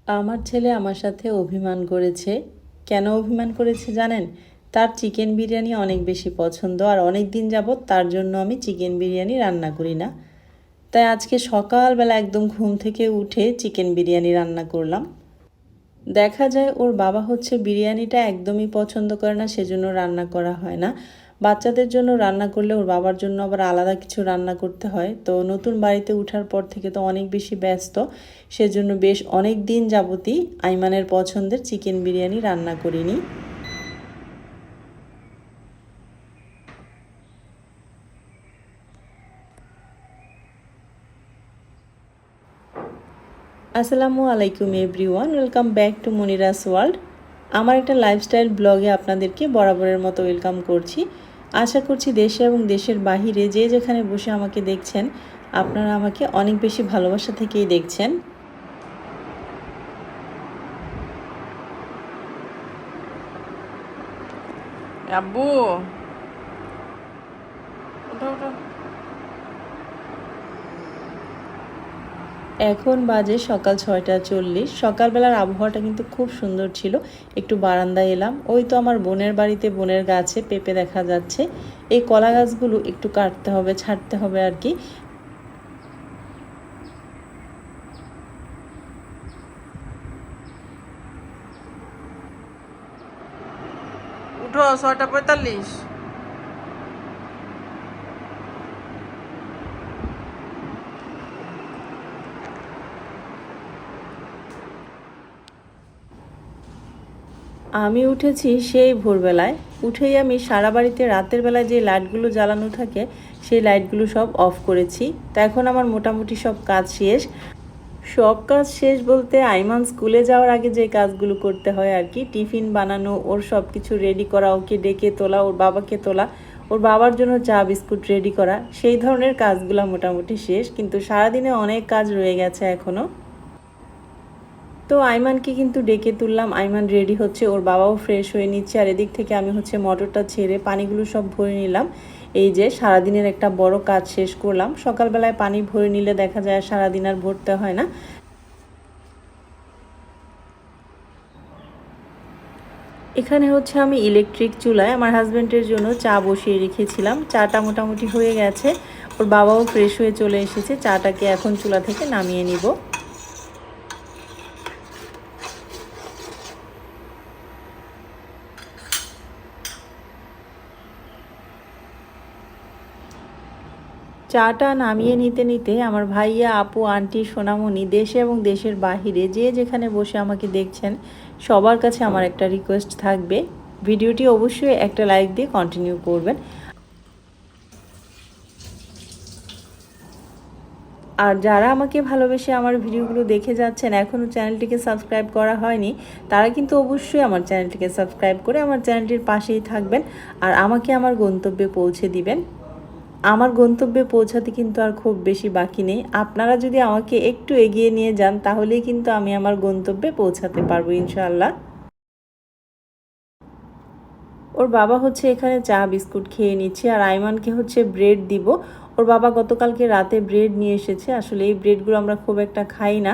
আমার ছেলে আমার সাথে অভিমান করেছে। কেন অভিমান করেছে জানেন? তার চিকেন বিরিয়ানি অনেক বেশি পছন্দ আর অনেক দিন যাবৎ তার জন্য আমি চিকেন বিরিয়ানি রান্না করি না। তাই আজকে সকালবেলা একদম ঘুম থেকে উঠে চিকেন বিরিয়ানি রান্না করলাম। দেখা যায় ওর বাবা হচ্ছে বিরিয়ানিটা একদমই পছন্দ করে না, সেজন্য রান্না করা হয় না। বাচ্চাদের জন্য রান্না করলে ওর বাবার জন্য আবার আলাদা কিছু রান্না করতে হয়। তো নতুন বাড়িতে ওঠার পর থেকে তো অনেক বেশি ব্যস্ত, সেজন্য বেশ অনেক দিন যাবতই আইমানের পছন্দের চিকেন বিরিয়ানি রান্না করিনি। আসসালামু আলাইকুম everyone, welcome back to Monira's world. আমার একটা লাইফস্টাইল ব্লগে আপনাদেরকে বরাবরের মতো ওয়েলকাম করছি। আশা করছি দেশে এবং দেশের বাহিরে যে যেখানে বসে আমাকে দেখছেন, আপনারা আমাকে অনেক বেশি ভালোবাসা থেকেই দেখছেন। আব্বু, ওঠো ওঠো। এখন বাজে সকাল 6টা 40। সকালবেলার আবহাওয়াটা কিন্তু খুব সুন্দর ছিল। একটু বারান্দায় এলাম, ওই তো আমার বোনের বাড়িতে বোনের গাছে পেঁপে দেখা যাচ্ছে। এই কলা গাছগুলো একটু কাটতে হবে, ছাড়তে হবে আর কি। উঠো, 6টা 45। আমি উঠেছি সেই ভোরবেলায়। উঠেই আমি সারা বাড়িতে রাতের বেলায় যে লাইটগুলো জ্বালানো থাকে সেই লাইটগুলো সব অফ করেছি। তো এখন আমার মোটামুটি সব কাজ শেষ। সব কাজ শেষ বলতে আইমান স্কুলে যাওয়ার আগে যে কাজগুলো করতে হয় আর কি, টিফিন বানানো, ওর সব কিছু রেডি করা, ওকে ডেকে তোলা, ওর বাবাকে তোলা, ওর বাবার জন্য চা বিস্কুট রেডি করা, সেই ধরনের কাজগুলো মোটামুটি শেষ। কিন্তু সারাদিনে অনেক কাজ রয়ে গেছে এখনও। তো আইমানকে কিন্তু ডেকে তুললাম, আইমান রেডি হচ্ছে, ওর বাবাও ফ্রেশ হয়ে নিচ্ছে। আর এদিক থেকে আমি হচ্ছে মোটরটা ছেড়ে পানিগুলো সব ভরে নিলাম। এই যে সারাদিনের একটা বড় কাজ শেষ করলাম। সকালবেলায় পানি ভরে নিলে দেখা যায় সারাদিন আর ভরতে হয় না। এখানে হচ্ছে আমি ইলেকট্রিক চুলায় আমার হাজব্যান্ডের জন্য চা বসিয়ে রেখেছিলাম। চাটা মোটামুটি হয়ে গেছে, ওর বাবাও ফ্রেশ হয়ে চলে এসেছে। চাটাকে এখন চুলা থেকে নামিয়ে নিব। চাটা নামিয়ে নিতে নিতে আমার ভাইয়া, আপু, আন্টি, সোনামণি, দেশে এবং দেশের বাহিরে যে যেখানে বসে আমাকে দেখছেন, সবার কাছে আমার একটা রিকোয়েস্ট থাকবে, ভিডিওটি অবশ্যই একটা লাইক দিয়ে কন্টিনিউ করবেন। আর যারা আমাকে ভালোবেসে আমার ভিডিওগুলো দেখে যাচ্ছেন, এখনও চ্যানেলটিকে সাবস্ক্রাইব করা হয়নি, তারা কিন্তু অবশ্যই আমার চ্যানেলটিকে সাবস্ক্রাইব করে আমার চ্যানেলটির পাশেই থাকবেন আর আমাকে আমার গন্তব্যে পৌঁছে দিবেন। আমার গন্তব্যে পৌঁছাতে কিন্তু আর খুব বেশি বাকি নেই। আপনারা যদি আমাকে একটু এগিয়ে নিয়ে যান, তাহলেই কিন্তু আমি আমার গন্তব্যে পৌঁছাতে পারবো ইনশাআল্লাহ। ওর বাবা হচ্ছে এখানে চা বিস্কুট খেয়ে নিচ্ছে আর আইমানকে হচ্ছে ব্রেড দিব। ওর বাবা গতকালকে রাতে ব্রেড নিয়ে এসেছে। আসলে এই ব্রেডগুলো আমরা খুব একটা খাই না।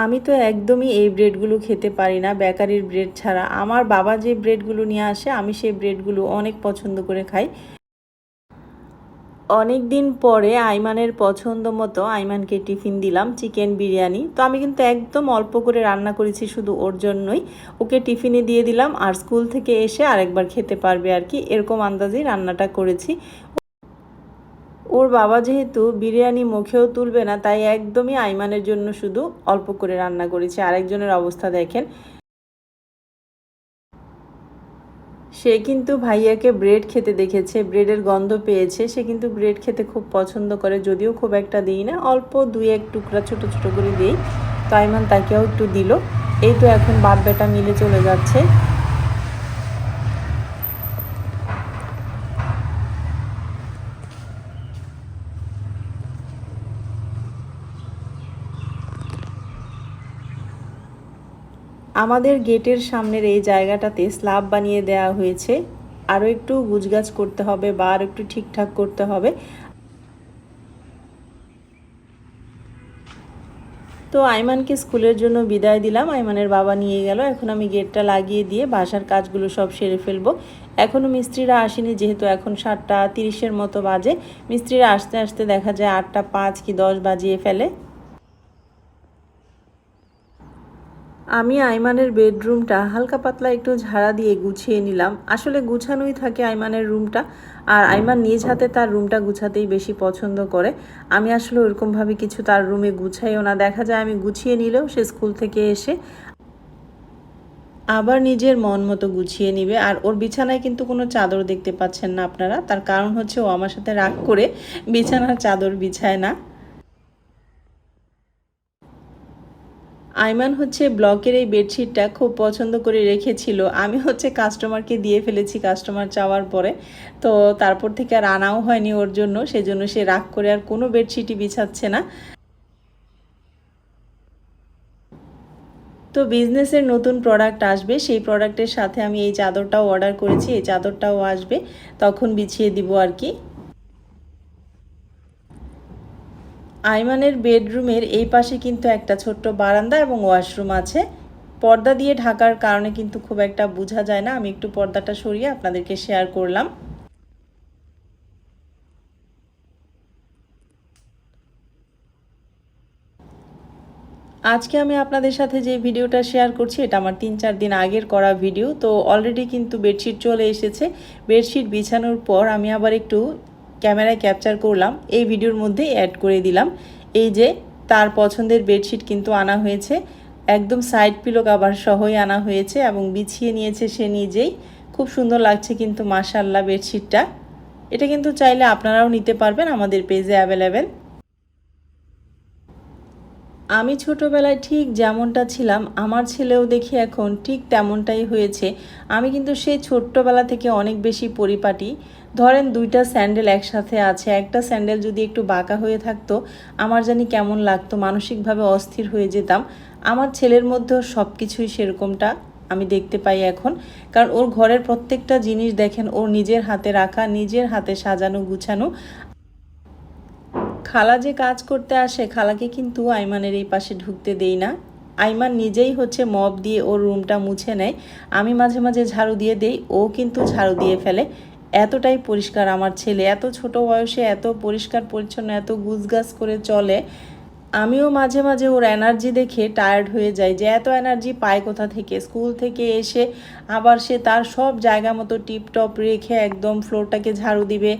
আমি তো একদমই এই ব্রেডগুলো খেতে পারি না, বেকারির ব্রেড ছাড়া। আমার বাবা যে ব্রেডগুলো নিয়ে আসে আমি সেই ব্রেডগুলো অনেক পছন্দ করে খাই। অনেক দিন পরে আইমানের পছন্দ মতো আইমানকে টিফিন দিলাম চিকেন বিরিয়ানি। তো আমি কিন্তু একদম অল্প করে রান্না করেছি শুধু ওর জন্যই। ওকে টিফিনে দিয়ে দিলাম আর স্কুল থেকে এসে আরেকবার খেতে পারবে আর কি, এরকম আন্দাজেই রান্নাটা করেছি। ওর বাবা যেহেতু বিরিয়ানি মুখেও তুলবে না, তাই একদমই আইমানের জন্য শুধু অল্প করে রান্না করেছি। আরেকজনের অবস্থা দেখেন, সে কিন্তু ভাইয়াকে ব্রেড খেতে দেখেছে, ব্রেডের গন্ধ পেয়েছে। সে কিন্তু ব্রেড খেতে খুব পছন্দ করে, যদিও খুব একটা দিই না, অল্প 2-1 টুকরা ছোট ছোট করে দিই। তো আইমান তাকেও একটু দিল। এই তো এখন বাপ বেটা মিলে চলে যাচ্ছে। আমাদের গেটের সামনের এই জায়গাটাতে স্ল্যাব বানিয়ে দেওয়া হয়েছে। আরও একটু গুছগাছ করতে হবে বা আরও একটু ঠিকঠাক করতে হবে। তো তো আইমানকে স্কুলের জন্য বিদায় দিলাম, আইমানের বাবা নিয়ে গেল। এখন আমি গেটটা লাগিয়ে দিয়ে বাসার কাজগুলো সব সেরে ফেলবো। এখনও মিস্ত্রিরা আসেনি, যেহেতু এখন 7:30 মতো বাজে। মিস্ত্রিরা আসতে আসতে দেখা যায় 8:05 কি 10 বাজিয়ে ফেলে। আমি আইমানের বেডরুমটা হালকা পাতলা একটু ঝাড়া দিয়ে গুছিয়ে নিলাম। আসলে গুছানোই থাকে আইমানের রুমটা, আর আইমান নিজ হাতে তার রুমটা গুছাতেই বেশি পছন্দ করে। আমি আসলে ওরকমভাবে কিছু তার রুমে গুছাইও না। দেখা যায় আমি গুছিয়ে নিলেও সে স্কুল থেকে এসে আবার নিজের মন মতো গুছিয়ে নিবে। আর ওর বিছানায় কিন্তু কোনো চাদর দেখতে পাচ্ছেন না আপনারা, তার কারণ হচ্ছে ও আমার সাথে রাগ করে বিছানার চাদর বিছায় না। আইমান হচ্ছে ব্লকের এই বেডশিটটা খুব পছন্দ করে রেখেছিল। আমি হচ্ছে কাস্টমারকে দিয়ে ফেলেছি কাস্টমার চাওয়ার পরে, তো তারপর থেকে আর আনাও হয়নি ওর জন্য। সেজন্য সে রাগ করে আর কোনো বেডশিটই বিছাচ্ছে না। তো বিজনেসের নতুন প্রোডাক্ট আসবে, সেই প্রোডাক্টের সাথে আমি এই চাদরটাও অর্ডার করেছি। এই চাদরটাও আসবে, তখন বিছিয়ে দিব আর কি। আইমানের বেডরুমের এই পাশে কিন্তু একটা ছোট্ট বারান্দা এবং ওয়াশরুম আছে। পর্দা দিয়ে ঢাকার কারণে কিন্তু খুব একটা বোঝা যায় না। আমি একটু পর্দাটা সরিয়ে আপনাদেরকে শেয়ার করলাম। আজকে আমি আপনাদের সাথে যে ভিডিওটা শেয়ার করছি, এটা আমার 3-4 দিন আগের করা ভিডিও। তো অলরেডি কিন্তু বেডশিট চলে এসেছে। বেডশিট বিছানোর পর আমি আবার একটু ক্যামেরায় ক্যাপচার করলাম, এই ভিডিওর মধ্যে অ্যাড করে দিলাম। এই যে তার পছন্দের বেডশিট কিন্তু আনা হয়েছে, একদম সাইড পিলো কভার সহই আনা হয়েছে এবং বিছিয়ে নিয়েছে সে নিজেই। খুব সুন্দর লাগছে কিন্তু মাশাআল্লাহ বেডশিটটা। এটা কিন্তু চাইলে আপনারাও নিতে পারবেন, আমাদের পেজে অ্যাভেলেবেল। আমি ছোটোবেলায় ঠিক যেমনটা ছিলাম, আমার ছেলেও দেখি এখন ঠিক তেমনটাই হয়েছে। আমি কিন্তু সেই ছোট্টবেলা থেকে অনেক বেশি পরিপাটি। ধরেন 2টা স্যান্ডেল একসাথে আছে, একটা স্যান্ডেল যদি একটু বাঁকা হয়ে থাকতো আমার জানি কেমন লাগতো, মানসিকভাবে অস্থির হয়ে যেতাম। আমার ছেলের মধ্যেও সব কিছুই সেরকমটা আমি দেখতে পাই এখন। কারণ ওর ঘরের প্রত্যেকটা জিনিস দেখেন ওর নিজের হাতে রাখা, নিজের হাতে সাজানো গুছানো। খালা যে কাজ করতে আসে, খালাকে কিন্তু আইমানের এই পাশে ঢুকতে দেই না। আইমান নিজেই হচ্ছে মপ দিয়ে ওর রুমটা মুছে নেয়। আমি মাঝে মাঝে ঝাড়ু দিয়ে দেই, ও কিন্তু ঝাড়ু দিয়ে ফেলে। এতটাই পরিষ্কার আমার ছেলে, এত ছোট বয়সে এত পরিষ্কার পরিচ্ছন্ন, এত গুছগাছ করে চলে। আমিও মাঝে মাঝে ওর এনার্জি দেখে টায়ার্ড হয়ে যাই, যে এত এনার্জি পায় কোথা থেকে। স্কুল থেকে এসে আবার সে তার সব জায়গা মতো টিপটপ রেখে একদম ফ্লোরটাকে ঝাড়ু দিবে,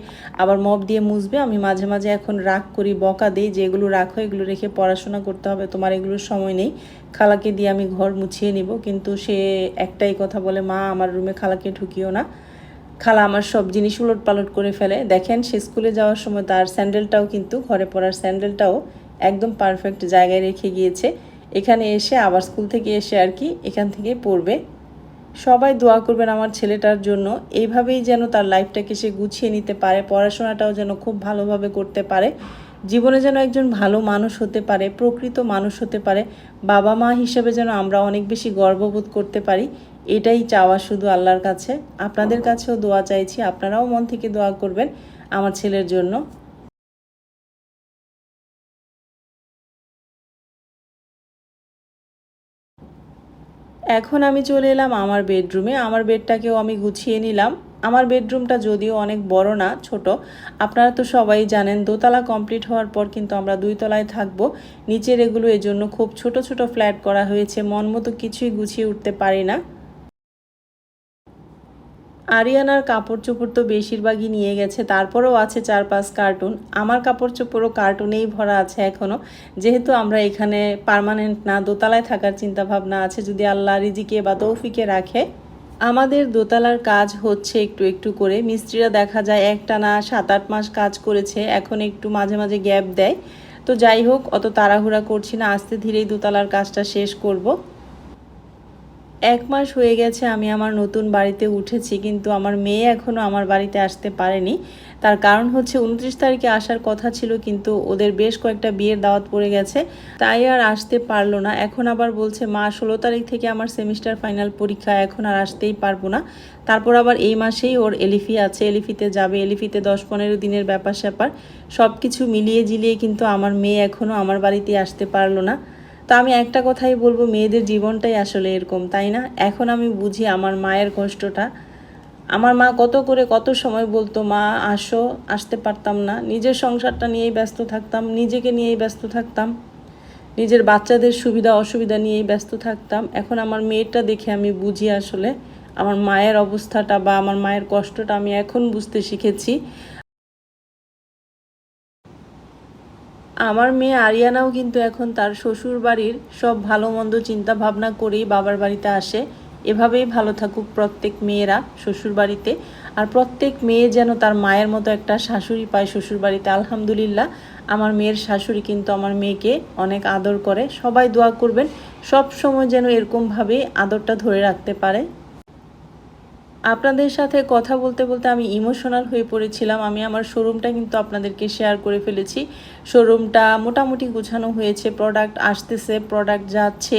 আবার মপ দিয়ে মুছবে। আমি মাঝে মাঝে এখন রাগ করি, বকা দিই যে এগুলো রাখো, এগুলো রেখে পড়াশোনা করতে হবে, তোমার এগুলোর সময় নেই। খালাকে দিয়ে আমি ঘর মুছিয়ে নিব, কিন্তু সে একটাই কথা বলে, মা আমার রুমে খালাকে ঢুকিও না। খালা আমার সব জিনিস উলট পালট করে ফেলে। দেখেন সে স্কুলে যাওয়ার সময় তার স্যান্ডেলটাও কিন্তু, ঘরে পরার স্যান্ডেলটাও একদম পারফেক্ট জায়গায় রেখে গিয়েছে। এখানে এসে আবার স্কুল থেকে এসে আর কি এখান থেকে পড়বে। সবাই দোয়া করবেন আমার ছেলেটার জন্য, এইভাবেই যেন তার লাইফটাকে সে গুছিয়ে নিতে পারে, পড়াশোনাটাও যেন খুব ভালোভাবে করতে পারে, জীবনে যেন একজন ভালো মানুষ হতে পারে, প্রকৃত মানুষ হতে পারে। বাবা মা হিসেবে যেন আমরা অনেক বেশি গর্ববোধ করতে পারি। এটাই চাওয়া শুধু আল্লাহর কাছে। আপনাদের কাছেও দোয়া চাইছি, আপনারাও মন থেকে দোয়া করবেন আমার ছেলের জন্য। এখন আমি চলে এলাম আমার বেডরুমে। আমার বেডটাকেও আমি গুছিয়ে নিলাম। আমার বেডরুমটা যদিও অনেক বড় না, ছোট। আপনারা তো সবাই জানেন দোতলা কমপ্লিট হওয়ার পর কিন্তু আমরা 2 তলায় থাকবো। নিচের এগুলো এজন্য খুব ছোট ছোট ফ্ল্যাট করা হয়েছে, মন মতো কিছুই গুছিয়ে উঠতে পারি না। আরিয়ানার কাপড় চোপড় তো বেশিরভাগই নিয়ে গেছে, তারপরেও আছে 4-5 কার্টুন। আমার কাপড় চোপড়ও কার্টুনেই ভরা আছে এখনও, যেহেতু আমরা এখানে পার্মানেন্ট না, দোতলায় থাকার চিন্তা ভাবনা আছে যদি আল্লাহ রিজিকে বা তৌফিকে রাখে। আমাদের দোতলার কাজ হচ্ছে একটু একটু করে। মিস্ত্রিরা দেখা যায় একটানা 7-8 মাস কাজ করেছে, এখন একটু মাঝে মাঝে গ্যাপ দেয়। তো যাই হোক, অত তাড়াহুড়া করছি না, আস্তে ধীরেই দোতলার কাজটা শেষ করব। 1 মাস হয়ে গেছে আমি আমার নতুন বাড়িতে উঠেছি, কিন্তু আমার মেয়ে এখনও আমার বাড়িতে আসতে পারেনি। তার কারণ হচ্ছে 29 তারিখে আসার কথা ছিল, কিন্তু ওদের বেশ কয়েকটা বিয়ের দাওয়াত পড়ে গেছে, তাই আর আসতে পারলো না। এখন আবার বলছে মা 16 তারিখ থেকে আমার সেমিস্টার ফাইনাল পরীক্ষা, এখন আর আসতেই পারবো না। তারপর আবার এই মাসেই ওর এলিফি আছে, এলিফিতে যাবে। এলিফিতে 10-15 দিনের ব্যাপার স্যাপার, সব কিছু মিলিয়ে জিলিয়ে কিন্তু আমার মেয়ে এখনও আমার বাড়িতে আসতে পারলো না। তো আমি একটা কথাই বলবো, মেয়েদের জীবনটাই আসলে এরকম, তাই না? এখন আমি বুঝি আমার মায়ের কষ্টটা। আমার মা কত করে কত সময় বলতো, মা আসো, আসতে পারতাম না, নিজের সংসারটা নিয়েই ব্যস্ত থাকতাম, নিজেকে নিয়েই ব্যস্ত থাকতাম, নিজের বাচ্চাদের সুবিধা অসুবিধা নিয়েই ব্যস্ত থাকতাম। এখন আমার মেয়েটা দেখে আমি বুঝি আসলে আমার মায়ের অবস্থাটা বা আমার মায়ের কষ্টটা আমি এখন বুঝতে শিখেছি। আমার মেয়ে আরিয়ানাও কিন্তু এখন তার শ্বশুর বাড়ির সব ভালো মন্দ চিন্তা ভাবনা করেই বাবার বাড়িতে আসে। এভাবেই ভালো থাকুক প্রত্যেক মেয়েরা শ্বশুর বাড়িতে, আর প্রত্যেক মেয়ে যেন তার মায়ের মতো একটা শাশুড়ি পায় শ্বশুর বাড়িতে। আলহামদুলিল্লাহ, আমার মেয়ের শাশুড়ি কিন্তু আমার মেয়েকে অনেক আদর করে। সবাই দোয়া করবেন সব সময় যেন এরকমভাবে আদরটা ধরে রাখতে পারে। আপনাদের সাথে কথা বলতে বলতে আমি ইমোশনাল হয়ে পড়েছিলাম। আমি আমার শোরুমটা কিন্তু আপনাদেরকে শেয়ার করে ফেলেছি। শোরুমটা মোটামুটি গোছানো হয়েছে, প্রোডাক্ট আসতেছে, প্রোডাক্ট যাচ্ছে।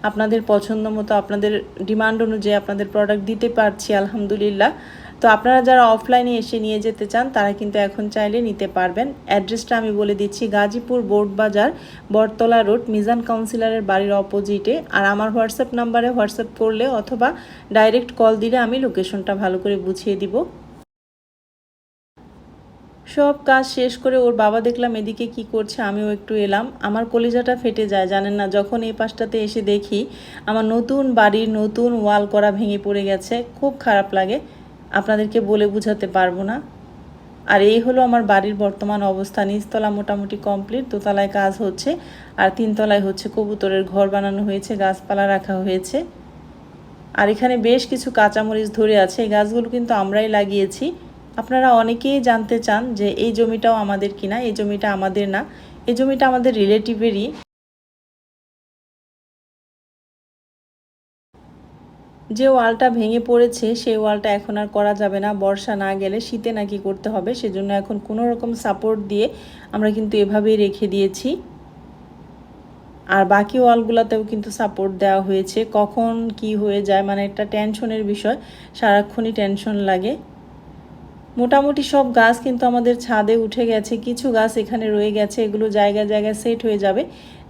আপনাদের পছন্দ মতো, আপনাদের ডিমান্ড অনুযায়ী আপনাদের প্রোডাক্ট দিতে পারছি আলহামদুলিল্লাহ। তো আপনারা যারা অফলাইনে এসে নিয়ে যেতে চান তারা কিন্তু এখন চাইলে নিতে পারবেন। অ্যাড্রেসটা আমি বলে দিচ্ছি, গাজীপুর বোর্ড বাজার, বটতলা রোড, মিজান কাউন্সিলরের বাড়ির অপোজিটে। আর আমার হোয়াটসঅ্যাপ নাম্বারে হোয়াটসঅ্যাপ করলে অথবা ডাইরেক্ট কল দিলে আমি লোকেশনটা ভালো করে বুঝিয়ে দিব। সব কাজ শেষ করে ওর বাবা দেখলাম এদিকে কি করছে, আমিও একটু এলাম। আমার কলিজাটা ফেটে যায় জানেন না, যখন এই পাশটাতে এসে দেখি আমার নতুন বাড়ির নতুন ওয়াল করা ভেঙে পড়ে গেছে। খুব খারাপ লাগে, আপনাদেরকে বলে বোঝাতে পারবো না। আর এই হলো আমার বাড়ির বর্তমান অবস্থা। নিচতলা মোটামুটি কমপ্লিট, দোতলায় কাজ হচ্ছে, আর তিনতলায় হচ্ছে কবুতরের ঘর বানানো হয়েছে, গাছপালা রাখা হয়েছে। আর এখানে বেশ কিছু কাঁচামরিচ ধরে আছে, এই গাছগুলো কিন্তু আমরাই লাগিয়েছি। আপনারা অনেকেই জানতে চান যে এই জমিটাও আমাদের কিনা। এই জমিটা আমাদের না, এই জমিটা আমাদের রিলেটিভেরই। যে ওয়ালটা ভেঙে পড়েছে সেই ওয়ালটা এখন আর করা যাবে না, বর্ষা না গেলে শীতে নাকি করতে হবে। সেজন্য এখন কোনো রকম সাপোর্ট দিয়ে আমরা কিন্তু এভাবেই রেখে দিয়েছি। আর বাকি ওয়ালগুলোতেও কিন্তু সাপোর্ট দেওয়া হয়েছে। কখন কি হয়ে যায় মানে একটা টেনশনের বিষয়, সারাক্ষণই টেনশন লাগে। মোটামুটি সব গাছ কিন্তু আমাদের ছাদে উঠে গেছে, কিছু গাছ এখানে রয়ে গেছে, এগুলো জায়গায় জায়গায় সেট হয়ে যাবে।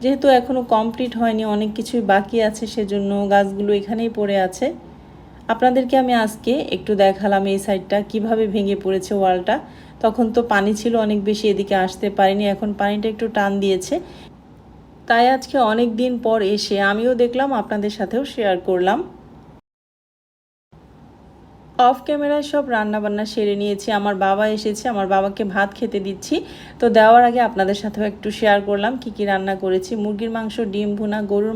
যেহেতু এখনও কমপ্লিট হয়নি, অনেক কিছুই বাকি আছে, সেজন্য গাছগুলো এখানেই পড়ে আছে। আপনাদেরকে আমি আজকে একটু দেখালাম এই সাইডটা কিভাবে ভেঙে পড়েছে ওয়ালটা। তখন তো পানি ছিল অনেক বেশি, এদিকে আসতে পারিনি, এখন পানিটা একটু টান দিয়েছে। তাই আজকে অনেক দিন পর এসে আমিও দেখলাম, আপনাদের সাথেও শেয়ার করলাম। অফ ক্যামেরায় সব রান্নাবান্না সেরে নিয়েছি। আমার বাবা এসেছে, আমার বাবাকে ভাত খেতে দিচ্ছি। তো দেওয়ার আগে আপনাদের সাথেও একটু শেয়ার করলাম কি কি রান্না করেছি। মুরগির মাংস, ডিম ভুনা, গরুর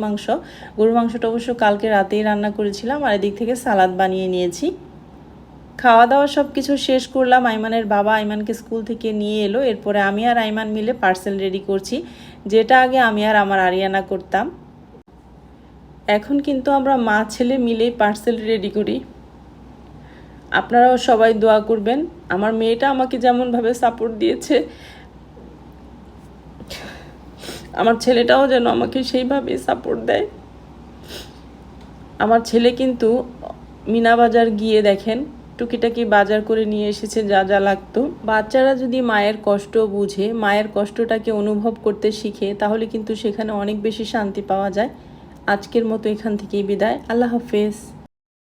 মাংসটা অবশ্য কালকে রাতেই রান্না করেছিলাম। আর এদিক থেকে সালাদ বানিয়ে নিয়েছি। খাওয়া দাওয়া সব কিছু শেষ করলাম। আইমানের বাবা আইমানকে স্কুল থেকে নিয়ে এলো, এরপরে আমি আর আইমান মিলে পার্সেল রেডি করছি, যেটা আগে আমি আর আমার আরিয়ানা করতাম। এখন কিন্তু আমরা মা ছেলে মিলেই পার্সেল রেডি করি। আপনারাও সবাই দোয়া করবেন। আমার মেয়েটা আমাকে যেমনভাবে সাপোর্ট দিয়েছে, আমার ছেলেটাও যেন আমাকে সেইভাবেই সাপোর্ট দেয়। আমার ছেলে কিন্তু মিনা বাজার গিয়ে দেখেন টুকিটাকি বাজার করে নিয়ে এসেছে যা যা লাগতো। বাচ্চারা যদি মায়ের কষ্ট বুঝে, মায়ের কষ্টটাকে অনুভব করতে শিখে, তাহলে কিন্তু সেখানে অনেক বেশি শান্তি পাওয়া যায়। আজকের মতো এখান থেকেই বিদায়। আল্লাহ হাফেজ।